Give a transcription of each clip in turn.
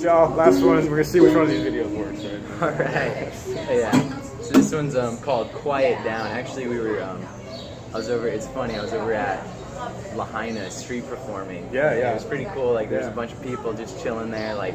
Y'all, last one. We're gonna see which one of these videos works, right? All right. Yeah. So this one's called "Quiet Down." Actually, we were. I was over. It's funny. I was over at Lahaina street performing. Yeah, yeah. It was pretty cool. Like there's a bunch of people just chilling there, like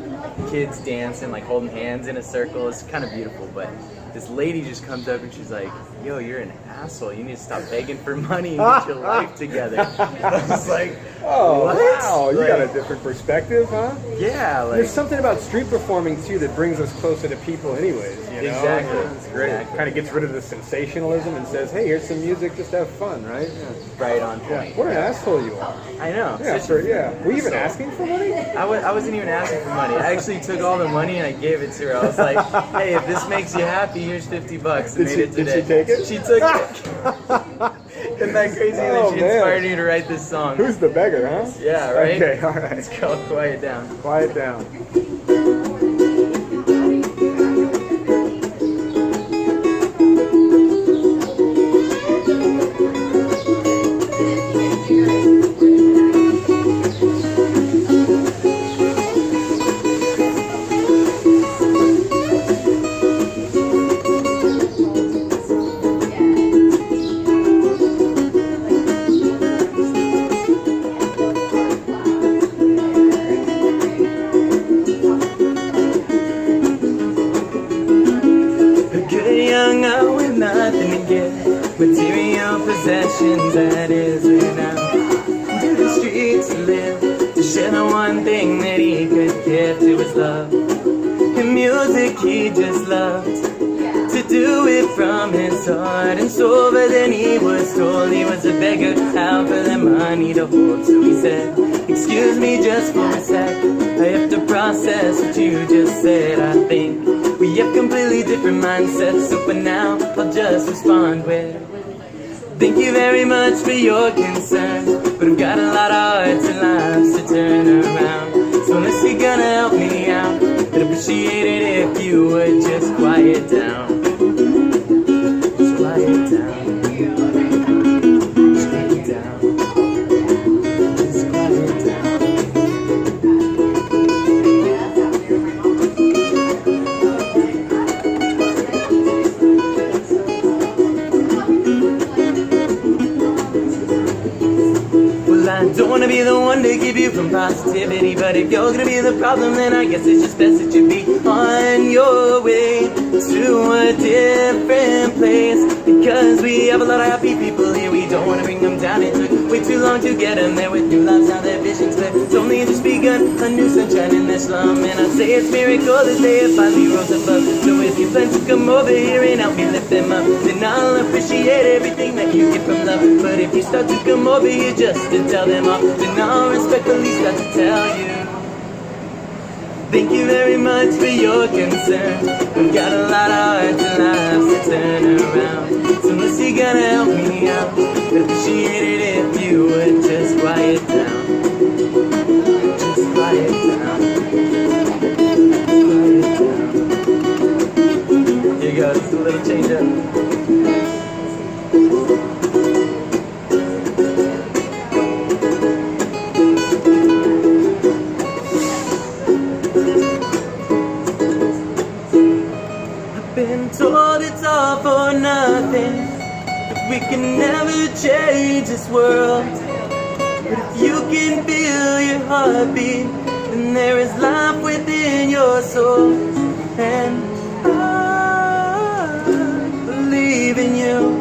kids dancing, like holding hands in a circle. It's kind of beautiful. But this lady just comes up and she's like, "Yo, you're an asshole. You need to stop begging for money and get your life together." I was like, "Oh, what? Wow, you like, got a different perspective, huh?" Yeah, like there's something about street performing too that brings us closer to people, anyways. You know? Exactly. It's great. Exactly. Kind of gets rid of the sensationalism and says, "Hey, here's some music. Just have fun, right?" Yeah. Right on point. Yeah. What an asshole you are. I know. Yeah, sure. Yeah. Were you even asking for money? I wasn't even asking for money. I actually took all the money and I gave it to her. I was like, "Hey, if this makes you happy, here's $50. Did she take it? She took it. Isn't that crazy that she inspired me to write this song? Who's the beggar, huh? Yeah, right? Okay, all right. It's called Quiet Down. Quiet Down. Material possessions, that is renowned. To the streets to live, to share the one thing that he could give to his love. And music he just loved, to do it from his heart and soul. But then he was told he was a beggar, out for the money to hold. So he said, "Excuse me just for a sec, I have to process what you just said. I think we have completely different mindsets, so for now I'll just respond with, thank you very much for your concern, but I've got a lot of hearts and lives to turn around. So unless you're gonna help me out, I'd appreciate it if you would just quiet down. Just quiet down. Just quiet down. Just quiet down. I don't wanna be the one to keep you from positivity, but if you're gonna be the problem, then I guess it's just best that you be on your way to a different place. Because we have a lot of happy people here, we don't wanna bring them down. It took way too long to get them there with new lives, now their vision's clear. It's only just begun, a new sunshine in their slum, and I'd say it's miracle that they have finally rose above. So if you plan to come over here and help me lift them up, then I'll appreciate everything that you get from love. But if you start to come over here just to tell them off, then I'll respectfully start to tell you, thank you very much for your concern. We've got a lot of hearts and lives to turn around. So unless you're gonna help me out, I'd appreciate it if you would just quiet down. Just quiet down. Just quiet down. Here you go, just a little change up. Been told it's all for nothing, that we can never change this world. But if you can feel your heartbeat, then there is life within your soul. And I believe in you,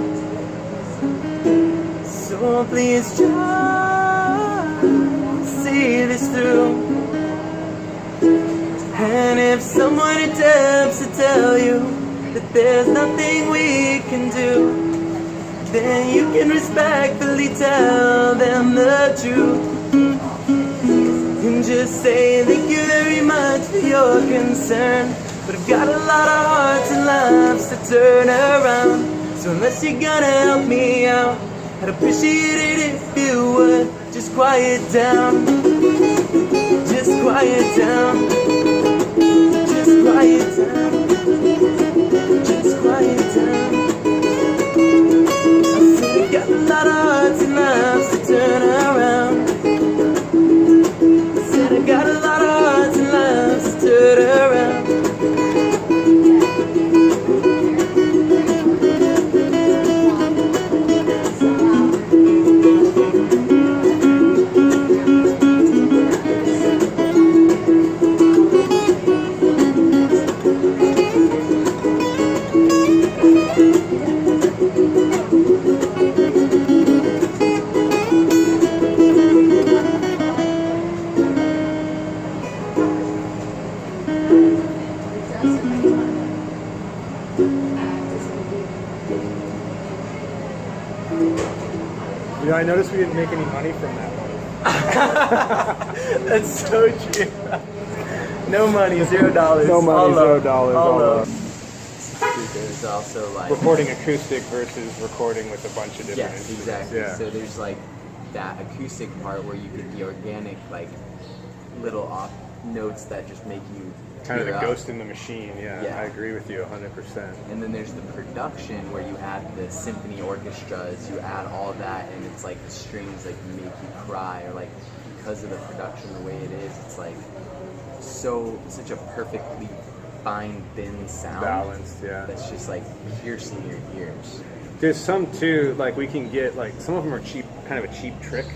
so please try to see this through. And if someone attempts to tell you that there's nothing we can do, then you can respectfully tell them the truth. And just say thank you very much for your concern, but I've got a lot of hearts and lives to turn around. So unless you're gonna help me out, I'd appreciate it if you would just quiet down. Just quiet down. Just quiet down. Just quiet down. I said I got a lot of hearts and lives to turn around. I said I got a lot of hearts and lives to turn Yeah, I noticed we didn't make any money from that one. That's so true. No money, $0. No money, all love. $0. All All love. love. There's also like Recording acoustic versus recording with a bunch of different yes, instruments. exactly. Yeah. So there's like that acoustic part where you get the organic like little off notes that just make you Kind of the tear up. ghost in the machine. Yeah, Yeah. I agree with you 100%. And then there's the production where you add the symphony orchestras, you add all that, and it's like the strings like make you cry, or like because of the production the way it is, it's like such a perfectly fine thin sound. Balanced, yeah. That's just like piercing your ears. There's some too, like we can get like some of them are cheap, kind of a cheap trick.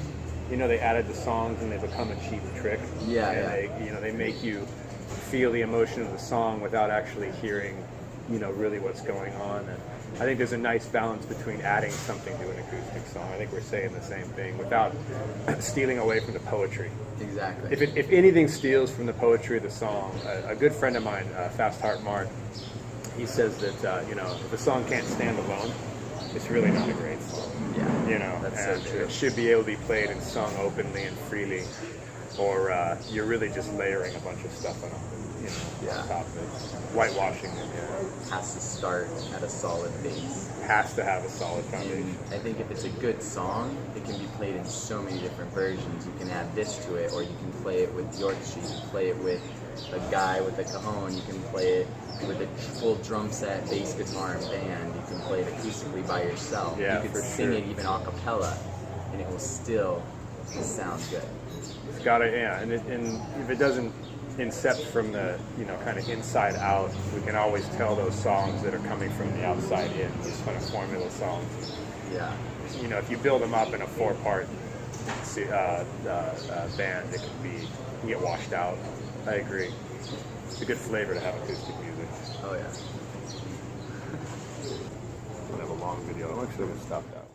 You know, they added the songs and they become a cheap trick. Yeah, and yeah. they make you feel the emotion of the song without actually hearing, really what's going on. And I think there's a nice balance between adding something to an acoustic song. I think we're saying the same thing without stealing away from the poetry. Exactly. If anything steals from the poetry of the song, a good friend of mine, Fast Heart Mark, he says that if a song can't stand alone, it's really not a great song. Yeah, that's so true. It should be able to be played and sung openly and freely, or you're really just layering a bunch of stuff on top of it, whitewashing it. Yeah, Has to start at a solid base. has to have a solid foundation. And I think if it's a good song, it can be played in so many different versions. You can add this to it, or you can play it with the orchestra. You can play it with a guy with a cajon. You can play it with a full drum set, bass guitar, and band. You can play it acoustically by yourself. Yeah, you can for sing sure. it even a cappella, and it will still sound good. It's got to, yeah, and if it doesn't incept from the kind of inside out, we can always tell those songs that are coming from the outside in, these kind of formula songs. Yeah. If you build them up in a 4-part band, it can get washed out. I agree. It's a good flavor to have acoustic music. Oh yeah. I don't have a long video. I'm actually going to stop that.